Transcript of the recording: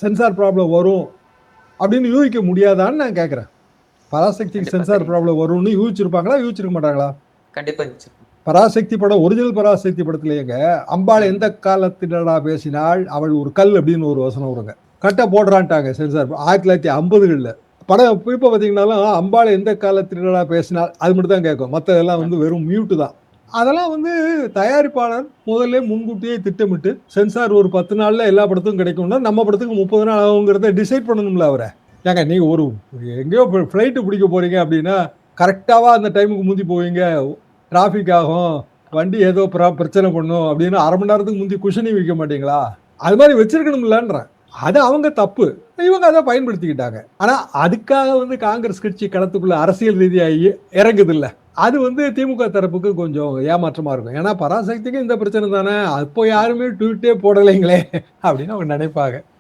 Sensor problem வரும் அப்படின்னு யூகிக்க முடியாதான்னு நான் கேட்குறேன். பராசக்திக்கு சென்சார் ப்ராப்ளம் வரும்னு யூகிச்சிருப்பாங்களா, யூகிச்சிருக்க மாட்டாங்களா? கண்டிப்பா பராசக்தி படம், ஒரிஜினல் பராசக்தி படத்துலயேங்க, அம்பாள் எந்த காலத்தினடா பேசினாள் அவள் ஒரு கல் அப்படின்னு ஒரு வசனம் வருங்க. கட்டை போடுறான்ட்டாங்க சென்சார் 1950களில். படம் இப்போ பார்த்தீங்கன்னாலும் அம்பாள் எந்த காலத்தினடா பேசினாள் அது மட்டும் தான் கேட்கும். மற்றதெல்லாம் வந்து வெறும் மியூட்டு தான். அதெல்லாம் வந்து தயாரிப்பாளர் முதல்ல முன்கூட்டியே திட்டமிட்டு சென்சார் ஒரு 10 நாளில் எல்லா படத்துக்கும் கிடைக்கும்னா நம்ம படத்துக்கு 30 நாள் ஆகுங்கிறத டிசைட் பண்ணணும்ல அவரை. ஏங்க நீங்கள் ஒரு எங்கேயோ ஃப்ளைட்டு பிடிக்க போகிறீங்க அப்படின்னா கரெக்டாக அந்த டைமுக்கு முந்தி போவீங்க, டிராஃபிக் ஆகும், வண்டி ஏதோ பிரச்சனை பண்ணும் அப்படின்னு அரை மணி நேரத்துக்கு முந்தி குஷனி வைக்க மாட்டீங்களா? அது மாதிரி வச்சிருக்கணும்லன்றேன். அது அவங்க தப்பு, இவங்க அதை பயன்படுத்திக்கிட்டாங்க. ஆனால் அதுக்காக வந்து காங்கிரஸ் கட்சி களத்துக்குள்ள அரசியல் ரீதியாக இறங்குது இல்லை, அது வந்து திமுக தரப்புக்கு கொஞ்சம் ஏமாற்றமாக இருக்கும். ஏன்னா பராசக்திக்கு இந்த பிரச்சனை தானே, அப்போ யாருமே ட்வீட்டே போடலைங்களே அப்படின்னு அவங்க நினைப்பாங்க.